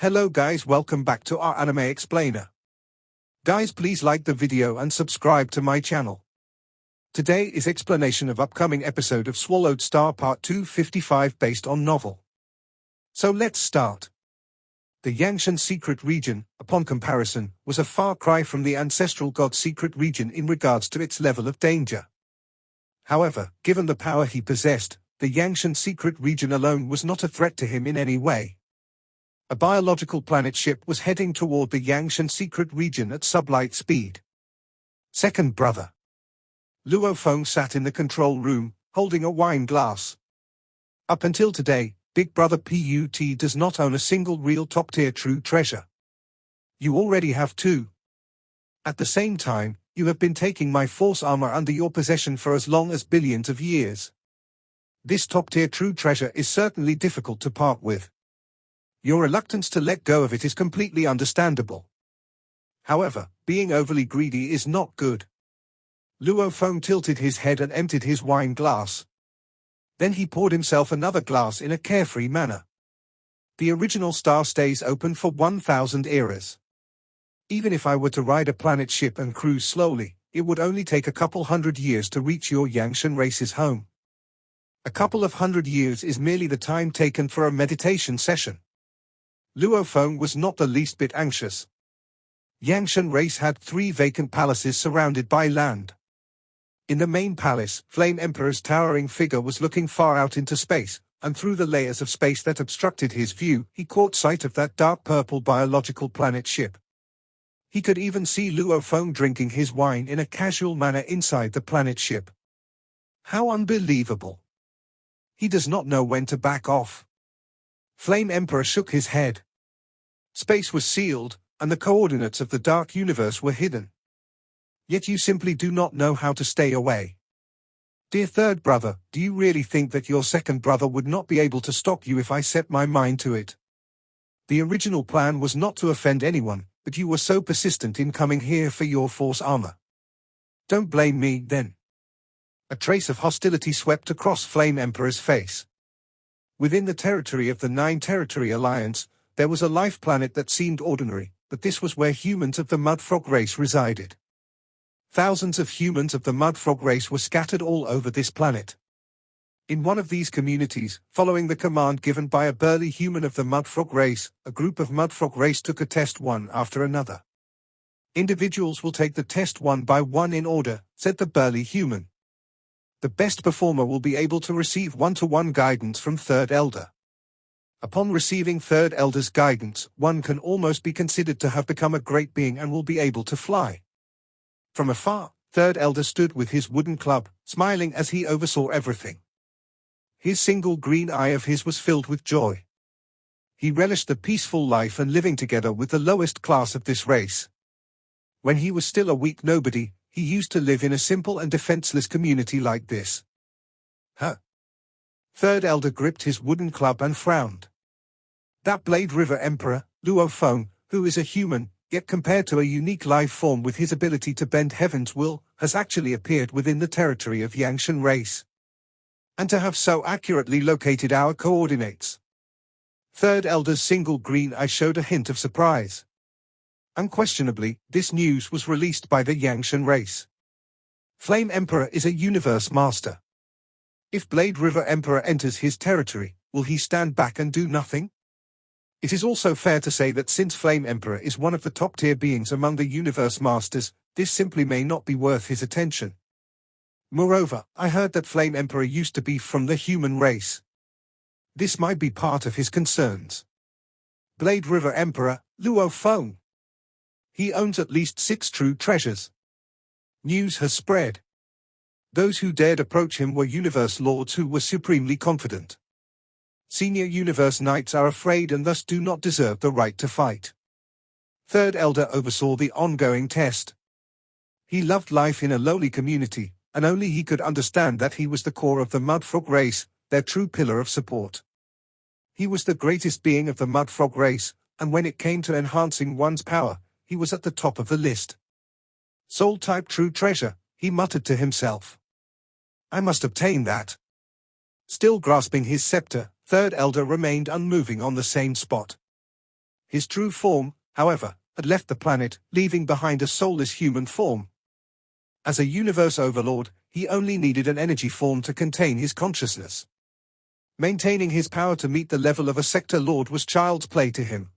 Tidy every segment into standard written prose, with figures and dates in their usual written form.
Hello guys, welcome back to our anime explainer. Guys, please like the video and subscribe to my channel. Today is explanation of upcoming episode of Swallowed Star Part 255 based on novel. So let's start. The Yangshan secret region, upon comparison, was a far cry from the ancestral god secret region in regards to its level of danger. However, given the power he possessed, the Yangshan secret region alone was not a threat to him in any way. A biological planet ship was heading toward the Yangshan secret region at sublight speed. Second brother. Luo Feng sat in the control room, holding a wine glass. Up until today, Big Brother PUT does not own a single real top-tier true treasure. You already have two. At the same time, you have been taking my force armor under your possession for as long as billions of years. This top-tier true treasure is certainly difficult to part with. Your reluctance to let go of it is completely understandable. However, being overly greedy is not good. Luo Feng tilted his head and emptied his wine glass. Then he poured himself another glass in a carefree manner. The original star stays open for 1,000 eras. Even if I were to ride a planet ship and cruise slowly, it would only take a couple hundred years to reach your Yangshan race's home. A couple of hundred years is merely the time taken for a meditation session. Luo Feng was not the least bit anxious. Yangshan race had 3 vacant palaces surrounded by land. In the main palace, Flame Emperor's towering figure was looking far out into space, and through the layers of space that obstructed his view, he caught sight of that dark purple biological planet ship. He could even see Luo Feng drinking his wine in a casual manner inside the planet ship. How unbelievable! He does not know when to back off. Flame Emperor shook his head. Space was sealed, and the coordinates of the dark universe were hidden. Yet you simply do not know how to stay away. Dear third brother, do you really think that your second brother would not be able to stop you if I set my mind to it? The original plan was not to offend anyone, but you were so persistent in coming here for your force armor. Don't blame me, then. A trace of hostility swept across Flame Emperor's face. Within the territory of the 9 Territory Alliance, there was a life planet that seemed ordinary, but this was where humans of the Mudfrog race resided. Thousands of humans of the Mudfrog race were scattered all over this planet. In one of these communities, following the command given by a burly human of the Mudfrog race, a group of Mudfrog race took a test one after another. Individuals will take the test one by one in order, said the burly human. The best performer will be able to receive one-to-one guidance from Third Elder. Upon receiving Third Elder's guidance, one can almost be considered to have become a great being and will be able to fly. From afar, Third Elder stood with his wooden club, smiling as he oversaw everything. His single green eye of his was filled with joy. He relished the peaceful life and living together with the lowest class of this race. When he was still a weak nobody, he used to live in a simple and defenseless community like this. Huh? Third Elder gripped his wooden club and frowned. That Blade River Emperor, Luo Feng, who is a human, yet compared to a unique life form with his ability to bend heaven's will, has actually appeared within the territory of Yangshan race. And to have so accurately located our coordinates. Third Elder's single green eye showed a hint of surprise. Unquestionably, this news was released by the Yangshan race. Flame Emperor is a universe master. If Blade River Emperor enters his territory, will he stand back and do nothing? It is also fair to say that since Flame Emperor is one of the top-tier beings among the universe masters, this simply may not be worth his attention. Moreover, I heard that Flame Emperor used to be from the human race. This might be part of his concerns. Blade River Emperor, Luo Feng. He owns at least 6 true treasures. News has spread. Those who dared approach him were universe lords who were supremely confident. Senior universe knights are afraid and thus do not deserve the right to fight. Third Elder oversaw the ongoing test. He loved life in a lowly community, and only he could understand that he was the core of the Mudfrog race, their true pillar of support. He was the greatest being of the Mudfrog race, and when it came to enhancing one's power, he was at the top of the list. Soul-type true treasure, he muttered to himself. I must obtain that. Still grasping his scepter, Third Elder remained unmoving on the same spot. His true form, however, had left the planet, leaving behind a soulless human form. As a universe overlord, he only needed an energy form to contain his consciousness. Maintaining his power to meet the level of a sector lord was child's play to him.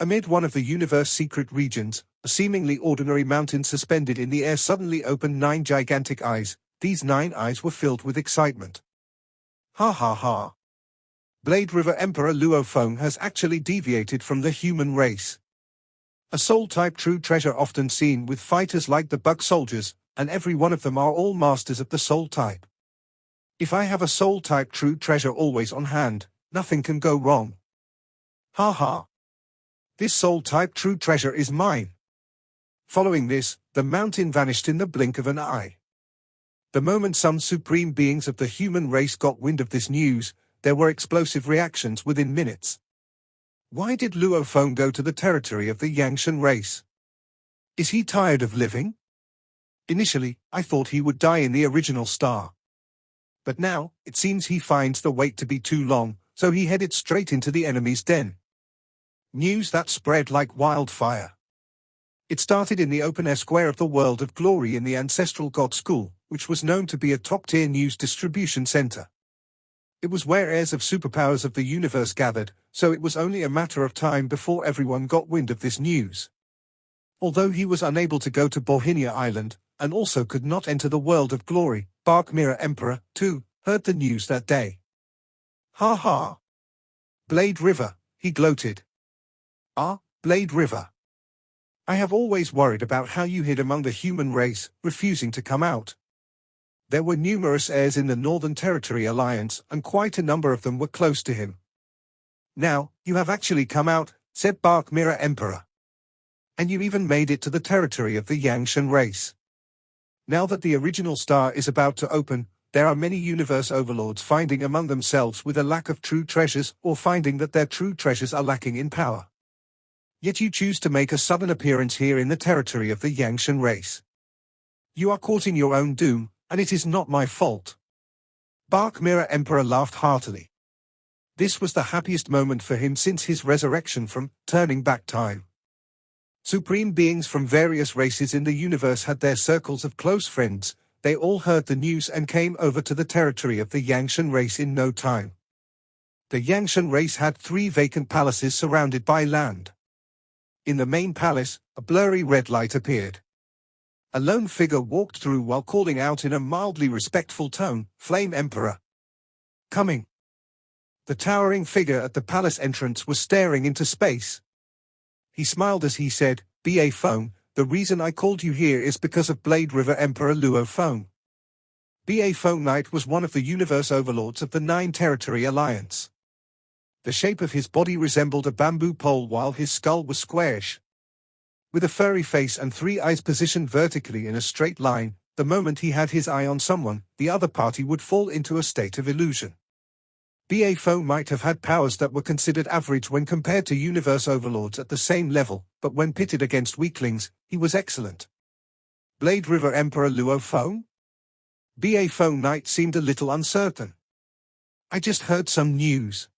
Amid one of the universe's secret regions, a seemingly ordinary mountain suspended in the air suddenly opened 9 gigantic eyes. These 9 eyes were filled with excitement. Ha ha ha. Blade River Emperor Luo Feng has actually deviated from the human race. A soul-type true treasure often seen with fighters like the Bug Soldiers, and every one of them are all masters of the soul type. If I have a soul-type true treasure always on hand, nothing can go wrong. Ha ha. This soul-type true treasure is mine. Following this, the mountain vanished in the blink of an eye. The moment some supreme beings of the human race got wind of this news, there were explosive reactions within minutes. Why did Luo Feng go to the territory of the Yangshan race? Is he tired of living? Initially, I thought he would die in the original star. But now, it seems he finds the wait to be too long, so he headed straight into the enemy's den. News that spread like wildfire. It started in the open-air square of the World of Glory in the Ancestral God School, which was known to be a top-tier news distribution center. It was where heirs of superpowers of the universe gathered, so it was only a matter of time before everyone got wind of this news. Although he was unable to go to Bohinia Island, and also could not enter the World of Glory, Bark Mirror Emperor, too, heard the news that day. Ha ha! Blade River, he gloated. Ah, Blade River. I have always worried about how you hid among the human race, refusing to come out. There were numerous heirs in the Northern Territory Alliance, and quite a number of them were close to him. Now, you have actually come out, said Bark Mirror Emperor. And you even made it to the territory of the Yangshan race. Now that the original star is about to open, there are many universe overlords finding among themselves with a lack of true treasures or finding that their true treasures are lacking in power. Yet you choose to make a sudden appearance here in the territory of the Yangshan race. You are courting your own doom, and it is not my fault. Bark Mirror Emperor laughed heartily. This was the happiest moment for him since his resurrection from turning back time. Supreme beings from various races in the universe had their circles of close friends. They all heard the news and came over to the territory of the Yangshan race in no time. The Yangshan race had 3 vacant palaces surrounded by land. In the main palace, a blurry red light appeared. A lone figure walked through while calling out in a mildly respectful tone, "Flame Emperor." Coming. The towering figure at the palace entrance was staring into space. He smiled as he said, "Ba Feng, the reason I called you here is because of Blade River Emperor Luo Feng." Ba Feng Knight was one of the universe overlords of the 9 Territory Alliance. The shape of his body resembled a bamboo pole while his skull was squarish. With a furry face and 3 eyes positioned vertically in a straight line, the moment he had his eye on someone, the other party would fall into a state of illusion. Ba Feng might have had powers that were considered average when compared to universe overlords at the same level, but when pitted against weaklings, he was excellent. Blade River Emperor Luo Feng? Ba Feng Knight seemed a little uncertain. I just heard some news.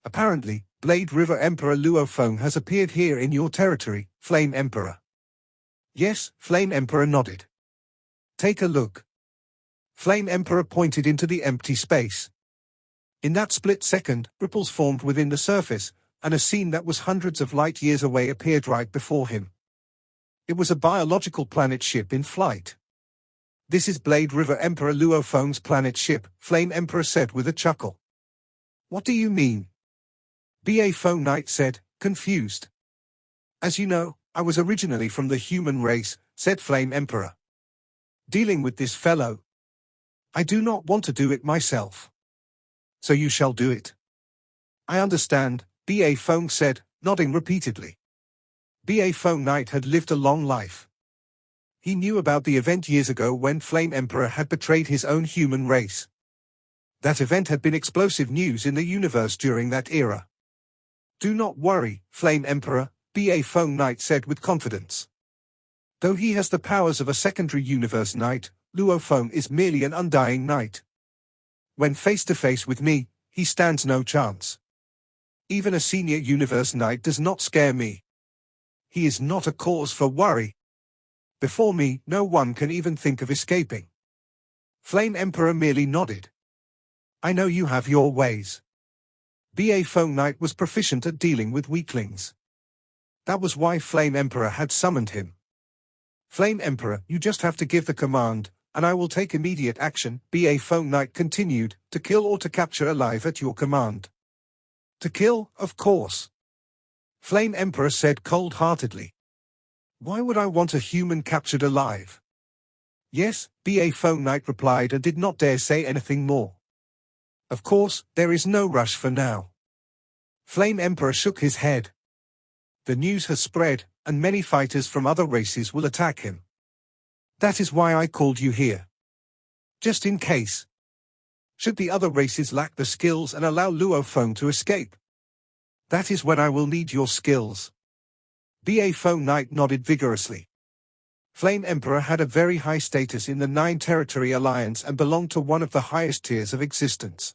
Apparently, Blade River Emperor Luo Feng has appeared here in your territory, Flame Emperor. Yes, Flame Emperor nodded. Take a look. Flame Emperor pointed into the empty space. In that split second, ripples formed within the surface, and a scene that was hundreds of light years away appeared right before him. It was a biological planet ship in flight. This is Blade River Emperor Luo Feng's planet ship, Flame Emperor said with a chuckle. What do you mean? Ba Feng Knight said, confused. As you know, I was originally from the human race, said Flame Emperor. Dealing with this fellow. I do not want to do it myself. So you shall do it. I understand, Ba Feng said, nodding repeatedly. Ba Feng Knight had lived a long life. He knew about the event years ago when Flame Emperor had betrayed his own human race. That event had been explosive news in the universe during that era. Do not worry, Flame Emperor, Ba Feng Knight said with confidence. Though he has the powers of a secondary universe knight, Luo Feng is merely an undying knight. When face to face with me, he stands no chance. Even a senior universe knight does not scare me. He is not a cause for worry. Before me, no one can even think of escaping. Flame Emperor merely nodded. I know you have your ways. BA Foam Knight was proficient at dealing with weaklings. That was why Flame Emperor had summoned him. Flame Emperor, you just have to give the command, and I will take immediate action, BA Foam Knight continued, to kill or to capture alive at your command. To kill, of course. Flame Emperor said cold-heartedly. Why would I want a human captured alive? Yes, BA Foam Knight replied and did not dare say anything more. Of course, there is no rush for now. Flame Emperor shook his head. The news has spread, and many fighters from other races will attack him. That is why I called you here. Just in case. Should the other races lack the skills and allow Luo Foam to escape? That is when I will need your skills. BA Foam Knight nodded vigorously. Flame Emperor had a very high status in the Nine Territory Alliance and belonged to one of the highest tiers of existence.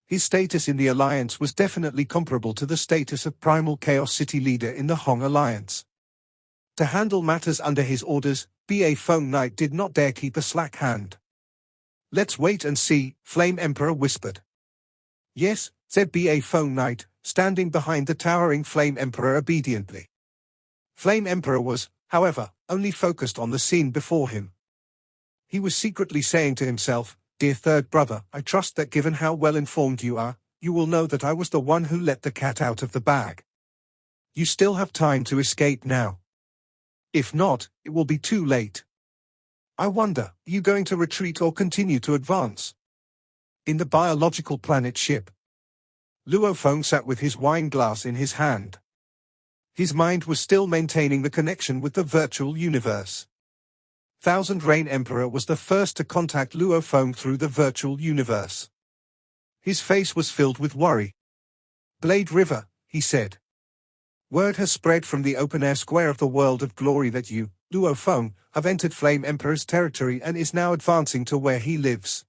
His status in the Alliance was definitely comparable to the status of Primal Chaos City leader in the Hong Alliance. To handle matters under his orders, BA Foam Knight did not dare keep a slack hand. Let's wait and see, Flame Emperor whispered. Yes, said BA Foam Knight, standing behind the towering Flame Emperor obediently. Flame Emperor was, however, only focused on the scene before him. He was secretly saying to himself, Dear third brother, I trust that given how well informed you are, you will know that I was the one who let the cat out of the bag. You still have time to escape now. If not, it will be too late. I wonder, are you going to retreat or continue to advance? In the biological planet ship, Luo Foam sat with his wine glass in his hand. His mind was still maintaining the connection with the virtual universe. Thousand Rain Emperor was the first to contact Luo Foam through the virtual universe. His face was filled with worry. Blade River, he said. Word has spread from the open-air square of the world of glory that you, Luo Foam, have entered Flame Emperor's territory and is now advancing to where he lives.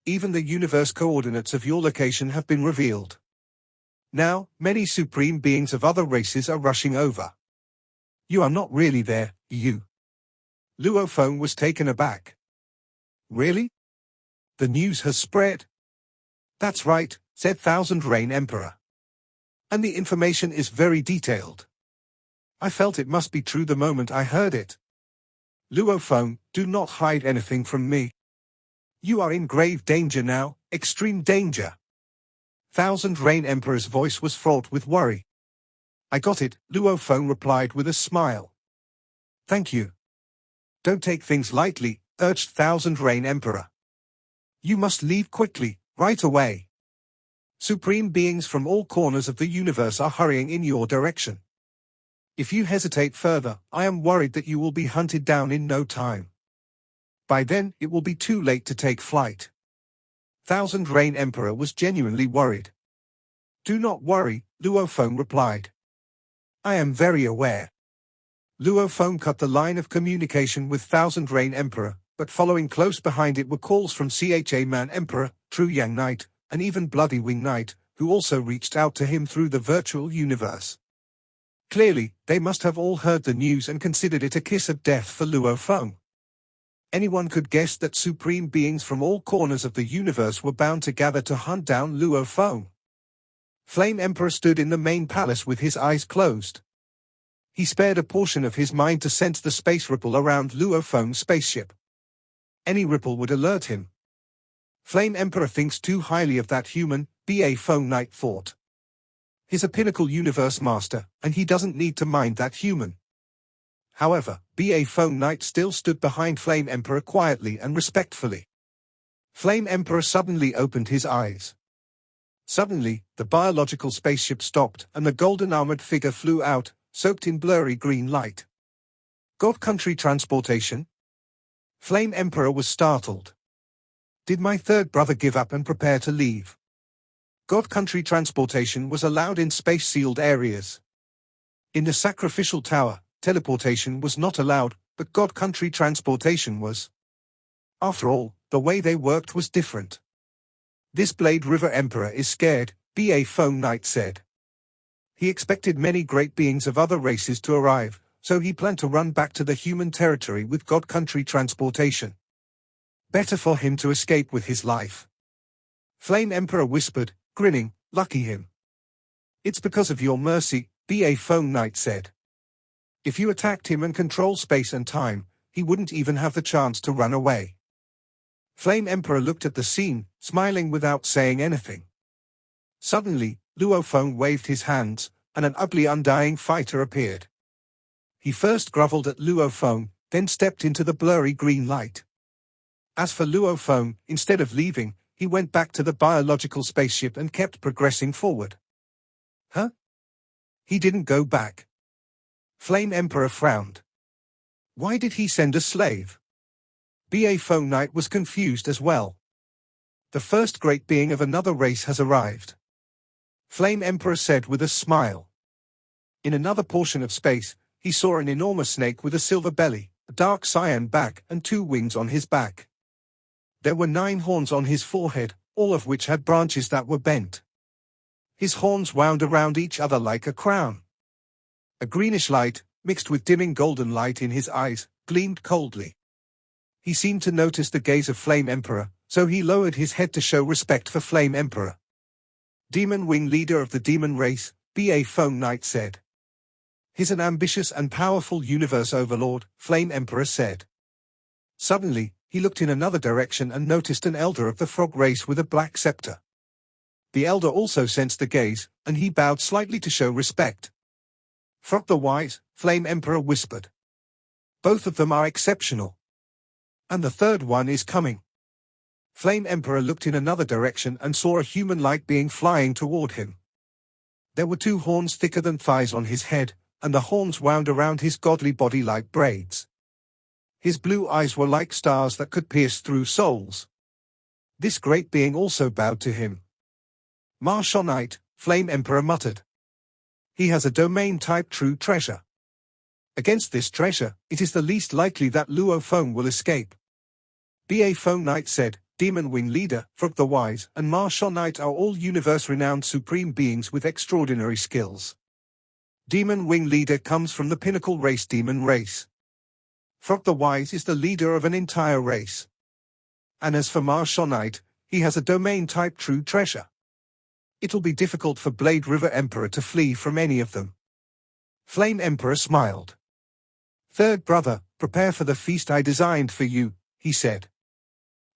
Even the universe coordinates of your location have been revealed. Now, many supreme beings of other races are rushing over. You are not really there, you. Luo Foam was taken aback. Really? The news has spread? That's right, said Thousand Rain Emperor. And the information is very detailed. I felt it must be true the moment I heard it. Luo Foam, do not hide anything from me. You are in grave danger now, extreme danger. Thousand Rain Emperor's voice was fraught with worry. I got it, Luo Foam replied with a smile. Thank you. Don't take things lightly, urged Thousand Rain Emperor. You must leave quickly, right away. Supreme beings from all corners of the universe are hurrying in your direction. If you hesitate further, I am worried that you will be hunted down in no time. By then, it will be too late to take flight. Thousand Rain Emperor was genuinely worried. Do not worry, Luo Foam replied. I am very aware. Luo Foam cut the line of communication with Thousand Rain Emperor, but following close behind it were calls from Cha Man Emperor, True Yang Knight, and even Bloody Wing Knight, who also reached out to him through the virtual universe. Clearly, they must have all heard the news and considered it a kiss of death for Luo Foam. Anyone could guess that supreme beings from all corners of the universe were bound to gather to hunt down Luo Foam. Flame Emperor stood in the main palace with his eyes closed. He spared a portion of his mind to sense the space ripple around Luo Foam's spaceship. Any ripple would alert him. Flame Emperor thinks too highly of that human, BA Foam Knight thought. He's a pinnacle universe master, and he doesn't need to mind that human. However, BA Foam Knight still stood behind Flame Emperor quietly and respectfully. Flame Emperor suddenly opened his eyes. Suddenly, the biological spaceship stopped and the golden armored figure flew out, soaked in blurry green light. God Country Transportation? Flame Emperor was startled. Did my third brother give up and prepare to leave? God Country Transportation was allowed in space-sealed areas. In the Sacrificial Tower, teleportation was not allowed, but God Country Transportation was. After all, the way they worked was different. This Blade River Emperor is scared, B.A. Phone Knight said. He expected many great beings of other races to arrive, so he planned to run back to the human territory with God Country transportation. Better for him to escape with his life. Flame Emperor whispered, grinning, lucky him. It's because of your mercy, B.A. Phone Knight said. If you attacked him and control space and time, he wouldn't even have the chance to run away. Flame Emperor looked at the scene, smiling without saying anything. Suddenly, Luo Feng waved his hands, and an ugly undying fighter appeared. He first groveled at Luo Feng, then stepped into the blurry green light. As for Luo Feng, instead of leaving, he went back to the biological spaceship and kept progressing forward. Huh? He didn't go back. Flame Emperor frowned. Why did he send a slave? B.A. Phone Knight was confused as well. The first great being of another race has arrived. Flame Emperor said with a smile. In another portion of space, he saw an enormous snake with a silver belly, a dark cyan back and 2 wings on his back. There were 9 horns on his forehead, all of which had branches that were bent. His horns wound around each other like a crown. A greenish light, mixed with dimming golden light in his eyes, gleamed coldly. He seemed to notice the gaze of Flame Emperor, so he lowered his head to show respect for Flame Emperor. Demon Wing Leader of the Demon Race, B.A. Phone Knight said. He's an ambitious and powerful universe overlord, Flame Emperor said. Suddenly, he looked in another direction and noticed an elder of the frog race with a black scepter. The elder also sensed the gaze, and he bowed slightly to show respect. Frog the Wise, Flame Emperor whispered. Both of them are exceptional. And the third one is coming. Flame Emperor looked in another direction and saw a human-like being flying toward him. There were 2 horns thicker than thighs on his head, and the horns wound around his godly body like braids. His blue eyes were like stars that could pierce through souls. This great being also bowed to him. Marshonite, Flame Emperor muttered. He has a domain-type true treasure. Against this treasure, it is the least likely that Luo Feng will escape. B.A. Phone Knight said, Demon Wing Leader, Frog the Wise, and Marshonite are all universe-renowned supreme beings with extraordinary skills. Demon Wing Leader comes from the pinnacle race Demon Race. Frog the Wise is the leader of an entire race. And as for Marshonite, he has a domain-type true treasure. It'll be difficult for Blade River Emperor to flee from any of them. Flame Emperor smiled. Third brother, prepare for the feast I designed for you, he said.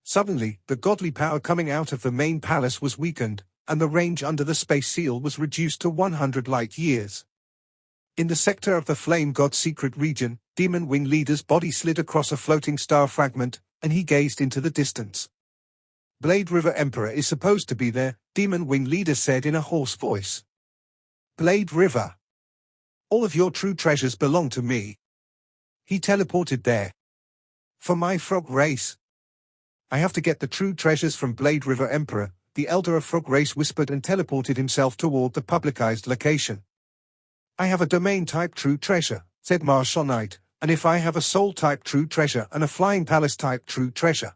Suddenly, the godly power coming out of the main palace was weakened, and the range under the space seal was reduced to 100 light years. In the sector of the Flame God secret region, Demon Wing Leader's body slid across a floating star fragment, and he gazed into the distance. Blade River Emperor is supposed to be there, Demon Wing Leader said in a hoarse voice. Blade River. All of your true treasures belong to me. He teleported there. For my frog race. I have to get the true treasures from Blade River Emperor, the elder of frog race whispered and teleported himself toward the publicized location. I have a domain-type true treasure, said Marshonite, and if I have a soul-type true treasure and a flying palace-type true treasure,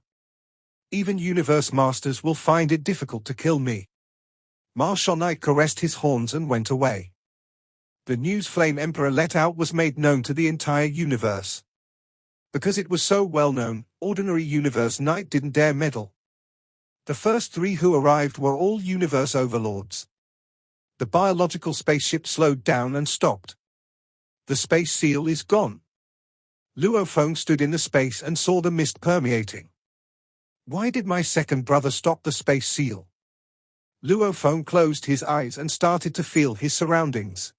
even universe masters will find it difficult to kill me. Marshonite caressed his horns and went away. The news Flame Emperor let out was made known to the entire universe. Because it was so well known, ordinary universe knight didn't dare meddle. The first 3 who arrived were all universe overlords. The biological spaceship slowed down and stopped. The space seal is gone. Luo Feng stood in the space and saw the mist permeating. Why did my second brother stop the space seal? Luo Feng closed his eyes and started to feel his surroundings.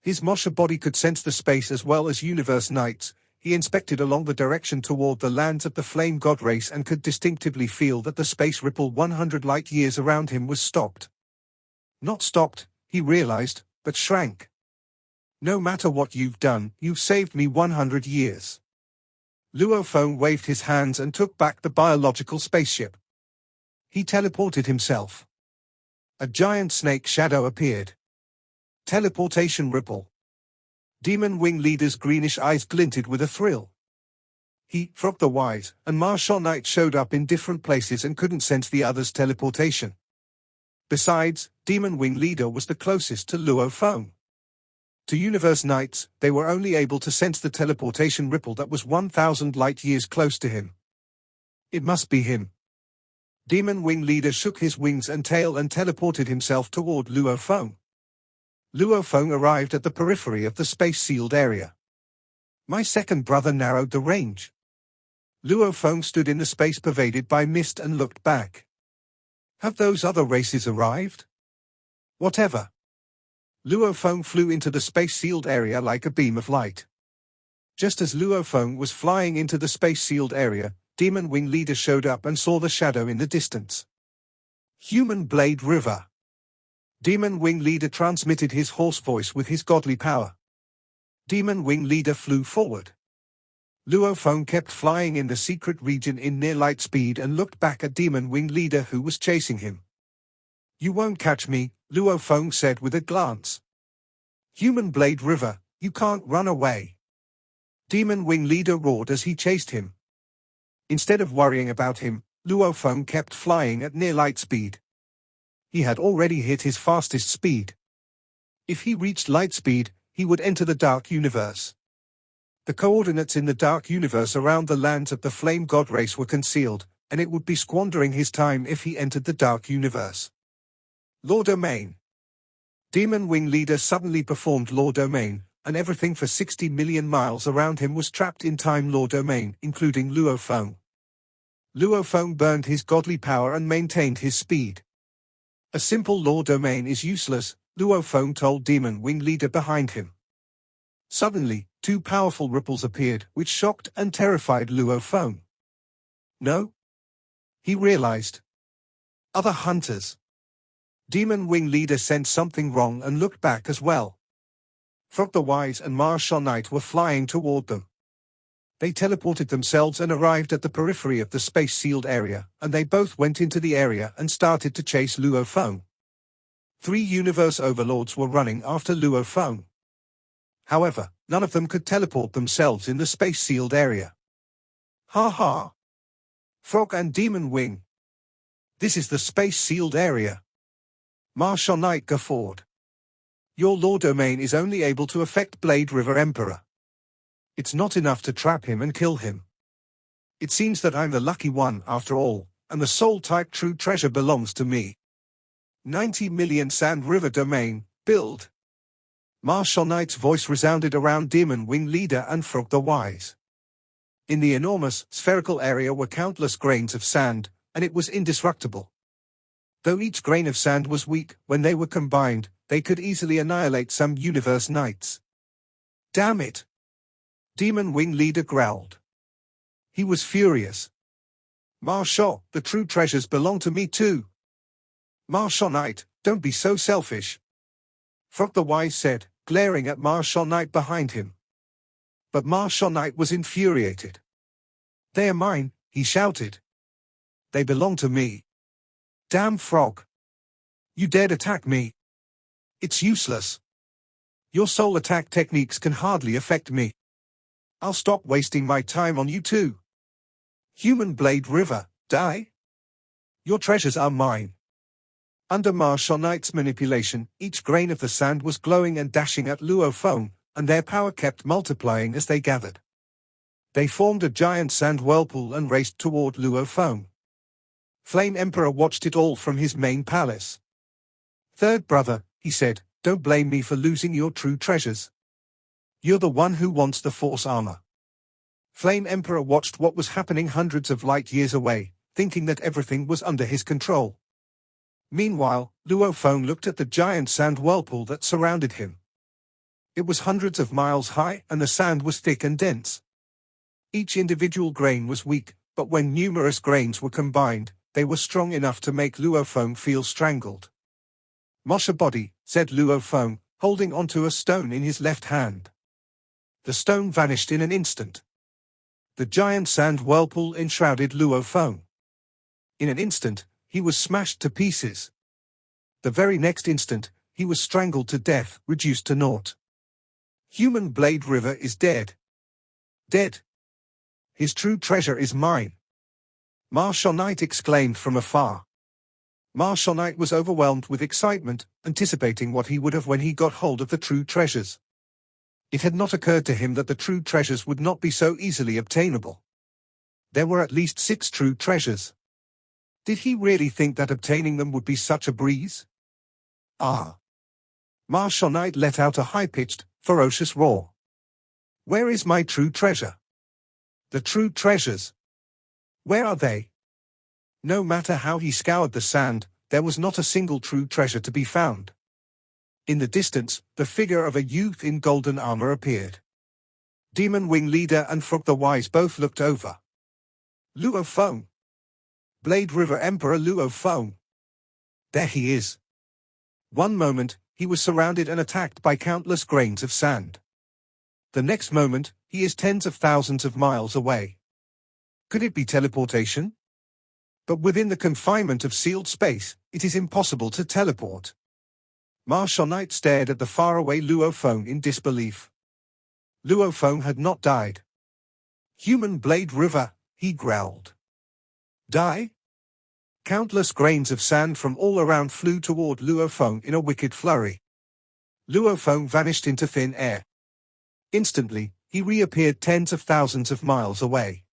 His Mosha body could sense the space as well as universe knights. He inspected along the direction toward the lands of the Flame God race and could distinctively feel that the space ripple 100 light years around him was stopped. Not stopped, he realized, but shrank. No matter what you've done, you've saved me 100 years. Luo Feng waved his hands and took back the biological spaceship. He teleported himself. A giant snake shadow appeared. Teleportation ripple. Demon Wing Leader's greenish eyes glinted with a thrill. He, Frog the Wise, and Marshonite showed up in different places and couldn't sense the others' teleportation. Besides, Demon Wing Leader was the closest to Luo Feng. To Universe Knights, they were only able to sense the teleportation ripple that was 1,000 light-years close to him. It must be him. Demon Wing Leader shook his wings and tail and teleported himself toward Luo Feng. Luo Feng arrived at the periphery of the space-sealed area. My second brother narrowed the range. Luo Feng stood in the space pervaded by mist and looked back. Have those other races arrived? Whatever. Luo Feng flew into the space-sealed area like a beam of light. Just as Luo Feng was flying into the space-sealed area, Demon Wing Leader showed up and saw the shadow in the distance. Human Blade River. Demon Wing Leader transmitted his hoarse voice with his godly power. Demon Wing Leader flew forward. Luo Feng kept flying in the secret region in near light speed and looked back at Demon Wing Leader who was chasing him. You won't catch me, Luo Feng said with a glance. Human Blade River, you can't run away. Demon Wing Leader roared as he chased him. Instead of worrying about him, Luo Feng kept flying at near light speed. He had already hit his fastest speed. If he reached light speed, he would enter the Dark Universe. The coordinates in the Dark Universe around the lands of the Flame God race were concealed, and it would be squandering his time if he entered the Dark Universe. Law Domain. Demon Wing Leader suddenly performed Law Domain, and everything for 60 million miles around him was trapped in Time Law Domain, including Luo Feng. Luo Feng burned his godly power and maintained his speed. A simple Law Domain is useless, Luo Feng told Demon Wing Leader behind him. Suddenly, two powerful ripples appeared, which shocked and terrified Luo Feng. No? He realized. Other hunters. Demon Wing Leader sensed something wrong and looked back as well. Frog the Wise and Martial Knight were flying toward them. They teleported themselves and arrived at the periphery of the space-sealed area, and they both went into the area and started to chase Luo Feng. 3 universe overlords were running after Luo Feng. However, none of them could teleport themselves in the space-sealed area. Ha ha! Frog and Demon Wing. This is the space-sealed area. Martial Knight guffawed. Your Law Domain is only able to affect Blade River Emperor. It's not enough to trap him and kill him. It seems that I'm the lucky one after all, and the soul-type true treasure belongs to me. 90 million Sand River Domain, build. Martial Knight's voice resounded around Demon Wing Leader and Frog the Wise. In the enormous, spherical area were countless grains of sand, and it was indestructible. Though each grain of sand was weak, when they were combined, they could easily annihilate some Universe Knights. Damn it! Demon Wing Leader growled. He was furious. Martial, the true treasures belong to me too. Martial Knight, don't be so selfish. Frog the Wise said, glaring at Martial Knight behind him. But Martial Knight was infuriated. They are mine, he shouted. They belong to me. Damn Frog. You dared attack me. It's useless. Your soul attack techniques can hardly affect me. I'll stop wasting my time on you too. Human Blade River, die? Your treasures are mine. Under Martial Knight's manipulation, each grain of the sand was glowing and dashing at Luo Feng, and their power kept multiplying as they gathered. They formed a giant sand whirlpool and raced toward Luo Feng. Flame Emperor watched it all from his main palace. Third brother, he said, don't blame me for losing your true treasures. You're the one who wants the Force armor. Flame Emperor watched what was happening hundreds of light years away, thinking that everything was under his control. Meanwhile, Luo Feng looked at the giant sand whirlpool that surrounded him. It was hundreds of miles high and the sand was thick and dense. Each individual grain was weak, but when numerous grains were combined, they were strong enough to make Luo Feng feel strangled. Mosha body, said Luo Feng, holding onto a stone in his left hand. The stone vanished in an instant. The giant sand whirlpool enshrouded Luo Feng. In an instant, he was smashed to pieces. The very next instant, he was strangled to death, reduced to naught. Human Blade River is dead. Dead. His true treasure is mine. Martial Knight exclaimed from afar. Martial Knight was overwhelmed with excitement, anticipating what he would have when he got hold of the true treasures. It had not occurred to him that the true treasures would not be so easily obtainable. There were at least 6 true treasures. Did he really think that obtaining them would be such a breeze? Ah! Martial Knight let out a high-pitched, ferocious roar. Where is my true treasure? The true treasures. Where are they? No matter how he scoured the sand, there was not a single true treasure to be found. In the distance, the figure of a youth in golden armor appeared. Demon Wing Leader and Frog the Wise both looked over. Luo Feng. Blade River Emperor Luo Feng. There he is. One moment, he was surrounded and attacked by countless grains of sand. The next moment, he is tens of thousands of miles away. Could it be teleportation? But within the confinement of sealed space, it is impossible to teleport. Martial Knight stared at the faraway Luo Feng in disbelief. Luo Feng had not died. Human Blade River, he growled. Die? Countless grains of sand from all around flew toward Luo Feng in a wicked flurry. Luo Feng vanished into thin air. Instantly, he reappeared tens of thousands of miles away.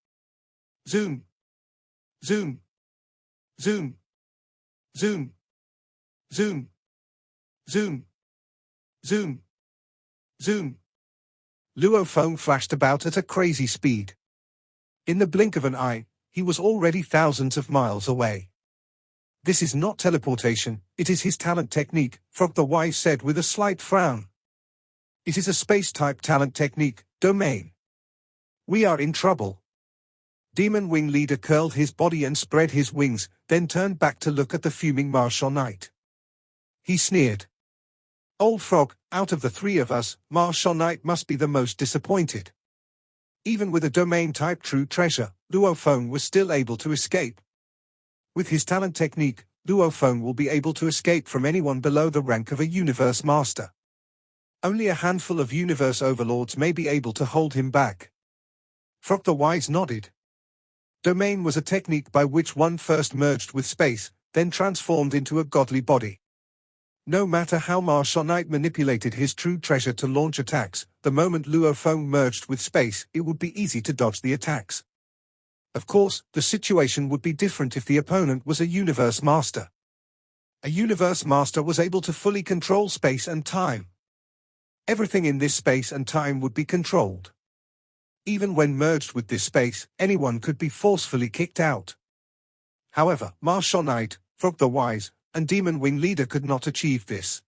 Zoom! Zoom! Zoom! Zoom! Zoom! Zoom! Zoom! Zoom! Luo Feng flashed about at a crazy speed. In the blink of an eye, he was already thousands of miles away. This is not teleportation, it is his talent technique, Frog the Wise said with a slight frown. It is a space-type talent technique, domain. We are in trouble. Demon Wing Leader curled his body and spread his wings, then turned back to look at the fuming Martial Knight. He sneered. Old Frog, out of the 3 of us, Martial Knight must be the most disappointed. Even with a domain-type true treasure, Luo Feng was still able to escape. With his talent technique, Luo Feng will be able to escape from anyone below the rank of a Universe Master. Only a handful of Universe Overlords may be able to hold him back. Frog the Wise nodded. Domain was a technique by which one first merged with space, then transformed into a godly body. No matter how Martial Knight manipulated his true treasure to launch attacks, the moment Luo Feng merged with space, it would be easy to dodge the attacks. Of course, the situation would be different if the opponent was a Universe Master. A Universe Master was able to fully control space and time. Everything in this space and time would be controlled. Even when merged with this space, anyone could be forcefully kicked out. However, Martial Knight, Frog the Wise, and Demon Wing Leader could not achieve this.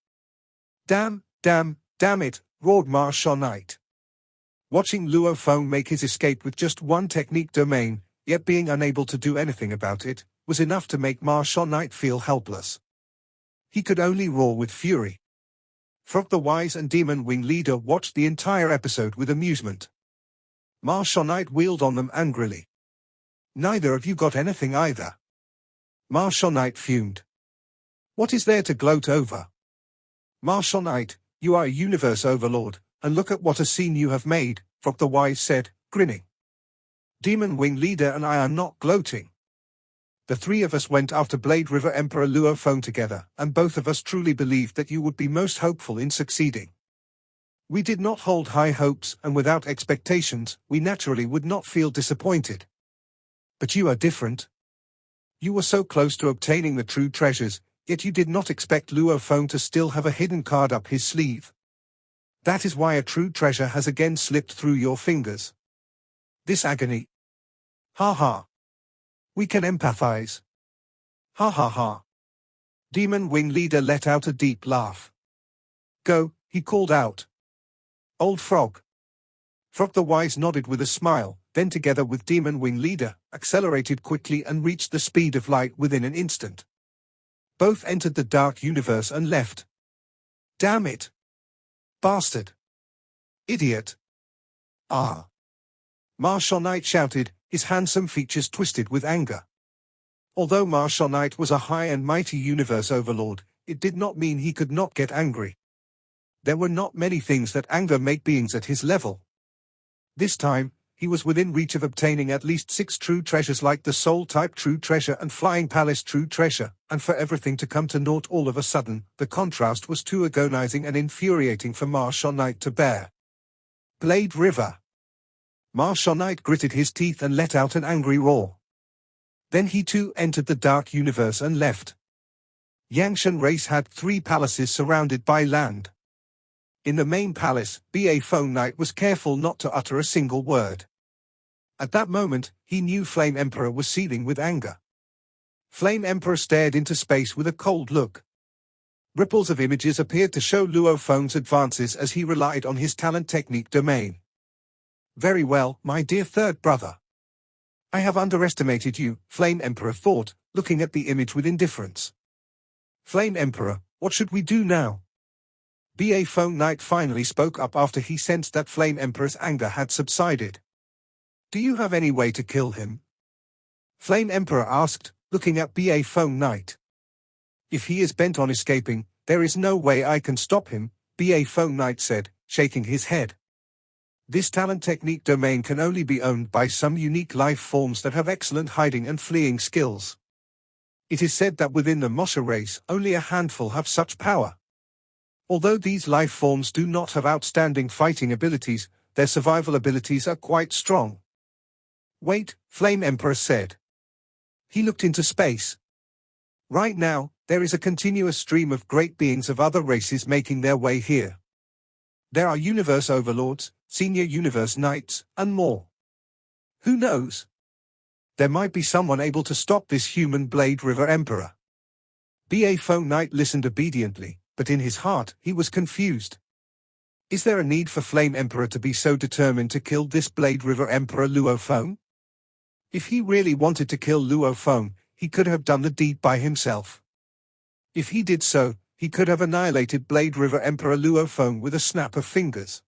Damn it, roared Martial Knight. Watching Luo Feng make his escape with just one technique domain, yet being unable to do anything about it, was enough to make Martial Knight feel helpless. He could only roar with fury. Frog the Wise and Demon Wing Leader watched the entire episode with amusement. Martial Knight wheeled on them angrily. Neither of you got anything either. Martial Knight fumed. What is there to gloat over? Martial Knight, you are a Universe Overlord, and look at what a scene you have made, Frog the Wise said, grinning. Demon Wing Leader and I are not gloating. The 3 of us went after Blade River Emperor Luo Feng together, and both of us truly believed that you would be most hopeful in succeeding. We did not hold high hopes, and without expectations, we naturally would not feel disappointed. But you are different. You were so close to obtaining the true treasures, yet you did not expect Luo Feng to still have a hidden card up his sleeve. That is why a true treasure has again slipped through your fingers. This agony. Ha ha. We can empathize. Ha ha ha. Demon Wing Leader let out a deep laugh. Go, he called out. Old Frog. Frog the Wise nodded with a smile, then together with Demon Wing Leader, accelerated quickly and reached the speed of light within an instant. Both entered the dark universe and left. Damn it. Bastard. Idiot. Ah. Martial Knight shouted, his handsome features twisted with anger. Although Martial Knight was a high and mighty Universe Overlord, it did not mean he could not get angry. There were not many things that anger make beings at his level. This time, he was within reach of obtaining at least 6 true treasures like the Soul-type true treasure and Flying Palace true treasure, and for everything to come to naught all of a sudden, the contrast was too agonizing and infuriating for Martial Knight to bear. Blade River. Martial Knight gritted his teeth and let out an angry roar. Then he too entered the dark universe and left. Yangshan race had 3 palaces surrounded by land. In the main palace, B.A. Phone Knight was careful not to utter a single word. At that moment, he knew Flame Emperor was seething with anger. Flame Emperor stared into space with a cold look. Ripples of images appeared to show Luo Feng's advances as he relied on his talent technique domain. Very well, my dear third brother. I have underestimated you, Flame Emperor thought, looking at the image with indifference. Flame Emperor, what should we do now? B.A. Phone Knight finally spoke up after he sensed that Flame Emperor's anger had subsided. Do you have any way to kill him? Flame Emperor asked, looking at B.A. Phone Knight. If he is bent on escaping, there is no way I can stop him, B.A. Phone Knight said, shaking his head. This talent technique domain can only be owned by some unique life forms that have excellent hiding and fleeing skills. It is said that within the Mosha race, only a handful have such power. Although these life forms do not have outstanding fighting abilities, their survival abilities are quite strong. Wait, Flame Emperor said. He looked into space. Right now, there is a continuous stream of great beings of other races making their way here. There are universe overlords, senior universe knights, and more. Who knows? There might be someone able to stop this human Blade River Emperor. B.A. Phone Knight listened obediently, but in his heart, he was confused. Is there a need for Flame Emperor to be so determined to kill this Blade River Emperor Luo Feng? If he really wanted to kill Luo Feng, he could have done the deed by himself. If he did so, he could have annihilated Blade River Emperor Luo Feng with a snap of fingers.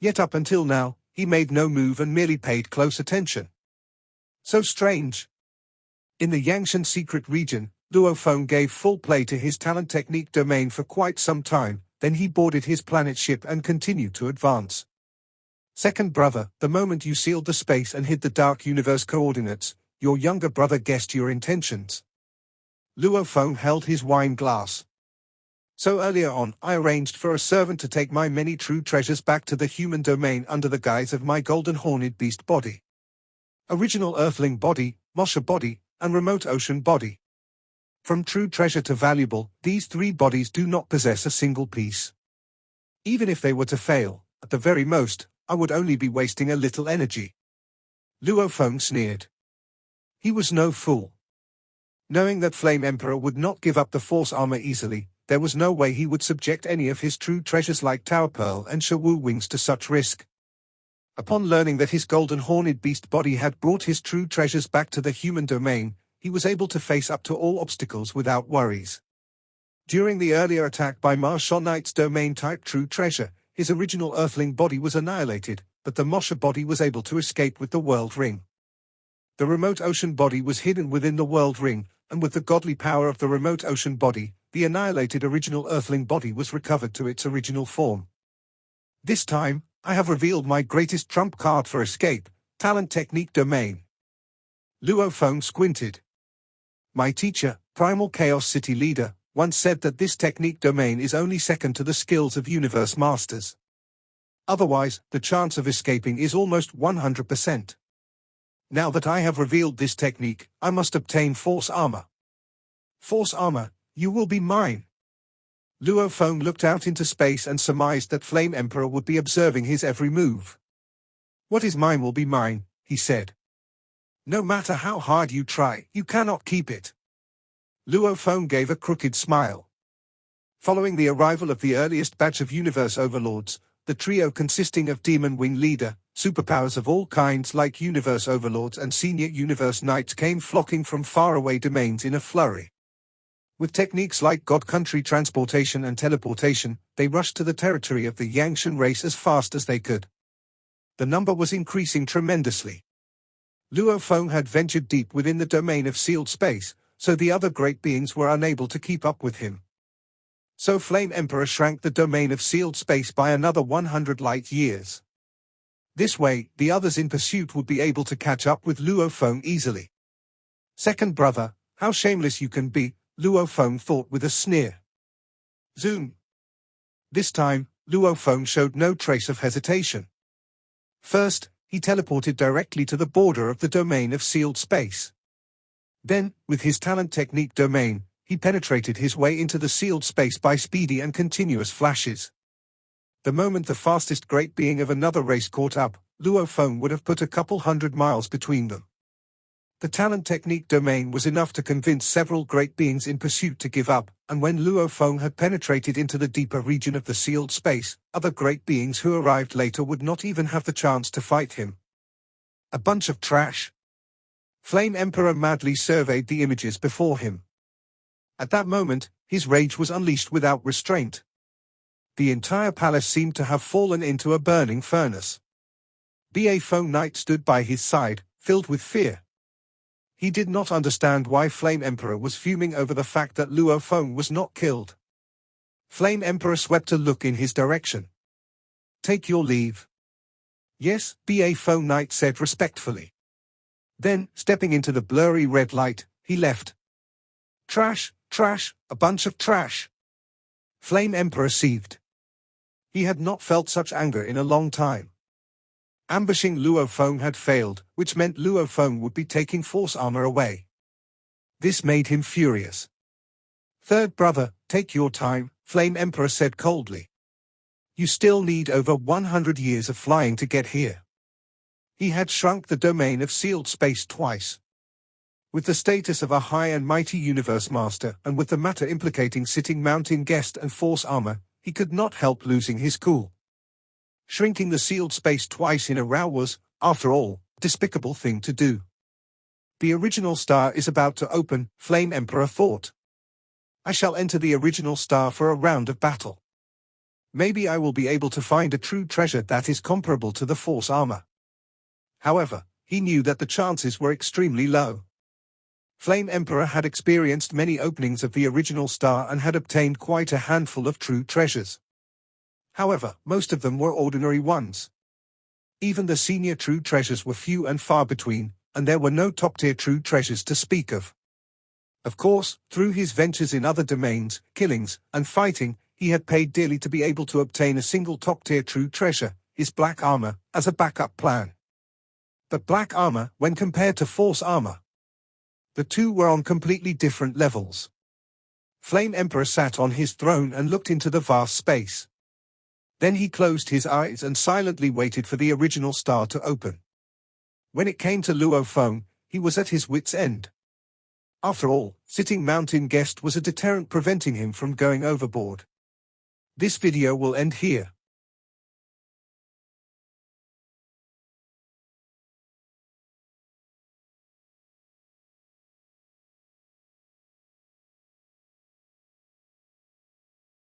Yet up until now, he made no move and merely paid close attention. So strange. In the Yangshan secret region, Luo Feng gave full play to his talent technique domain for quite some time, then he boarded his planet ship and continued to advance. Second brother, the moment you sealed the space and hid the dark universe coordinates, your younger brother guessed your intentions. Luo Feng held his wine glass. So earlier on, I arranged for a servant to take my many true treasures back to the human domain under the guise of my golden horned beast body. Original earthling body, Mosha body, and remote ocean body. From true treasure to valuable, these 3 bodies do not possess a single piece. Even if they were to fail, at the very most, I would only be wasting a little energy. Luo Feng sneered. He was no fool. Knowing that Flame Emperor would not give up the force armor easily, there was no way he would subject any of his true treasures like Tower Pearl and Shawu Wings to such risk. Upon learning that his golden horned beast body had brought his true treasures back to the human domain, he was able to face up to all obstacles without worries. During the earlier attack by Martial Knight's domain-type true treasure, his original earthling body was annihilated, but the Mosha body was able to escape with the World Ring. The remote ocean body was hidden within the World Ring, and with the godly power of the remote ocean body, the annihilated original earthling body was recovered to its original form. This time, I have revealed my greatest trump card for escape, talent technique domain. Luo Feng squinted. My teacher, Primal Chaos City Leader, once said that this technique domain is only second to the skills of universe masters. Otherwise, the chance of escaping is almost 100%. Now that I have revealed this technique, I must obtain force armor. Force armor, you will be mine. Luo Feng looked out into space and surmised that Flame Emperor would be observing his every move. What is mine will be mine, he said. No matter how hard you try, you cannot keep it. Luo Feng gave a crooked smile. Following the arrival of the earliest batch of universe overlords, the trio consisting of Demon Wing Leader, superpowers of all kinds like universe overlords and senior universe knights came flocking from faraway domains in a flurry. With techniques like God Country transportation and teleportation, they rushed to the territory of the Yangshan race as fast as they could. The number was increasing tremendously. Luo Feng had ventured deep within the domain of sealed space, so the other great beings were unable to keep up with him. So Flame Emperor shrank the domain of sealed space by another 100 light years. This way, the others in pursuit would be able to catch up with Luo Feng easily. Second brother, how shameless you can be, Luo Feng thought with a sneer. Zoom. This time, Luo Feng showed no trace of hesitation. First, he teleported directly to the border of the domain of sealed space. Then, with his talent technique domain, he penetrated his way into the sealed space by speedy and continuous flashes. The moment the fastest great being of another race caught up, Luo Feng would have put a couple 100 miles between them. The talent technique domain was enough to convince several great beings in pursuit to give up, and when Luo Feng had penetrated into the deeper region of the sealed space, other great beings who arrived later would not even have the chance to fight him. A bunch of trash. Flame Emperor madly surveyed the images before him. At that moment, his rage was unleashed without restraint. The entire palace seemed to have fallen into a burning furnace. Ba Feng Knight stood by his side, filled with fear. He did not understand why Flame Emperor was fuming over the fact that Luo Feng was not killed. Flame Emperor swept a look in his direction. Take your leave. Yes, Ba Feng Knight said respectfully. Then, stepping into the blurry red light, he left. Trash, trash, a bunch of trash. Flame Emperor seethed. He had not felt such anger in a long time. Ambushing Luo Feng had failed, which meant Luo Feng would be taking force armor away. This made him furious. Third brother, take your time, Flame Emperor said coldly. You still need over 100 years of flying to get here. He had shrunk the domain of sealed space twice. With the status of a high and mighty universe master, and with the matter implicating sitting mountain guest and force armor, he could not help losing his cool. Shrinking the sealed space twice in a row was, after all, a despicable thing to do. The original star is about to open, Flame Emperor thought. I shall enter the original star for a round of battle. Maybe I will be able to find a true treasure that is comparable to the force armor. However, he knew that the chances were extremely low. Flame Emperor had experienced many openings of the original star and had obtained quite a handful of true treasures. However, most of them were ordinary ones. Even the senior true treasures were few and far between, and there were no top-tier true treasures to speak of. Of course, through his ventures in other domains, killings, and fighting, he had paid dearly to be able to obtain a single top-tier true treasure, his black armor, as a backup plan. But black armor, when compared to force armor, the two were on completely different levels. Flame Emperor sat on his throne and looked into the vast space. Then he closed his eyes and silently waited for the original star to open. When it came to Luo Feng, he was at his wit's end. After all, sitting mountain guest was a deterrent preventing him from going overboard. This video will end here.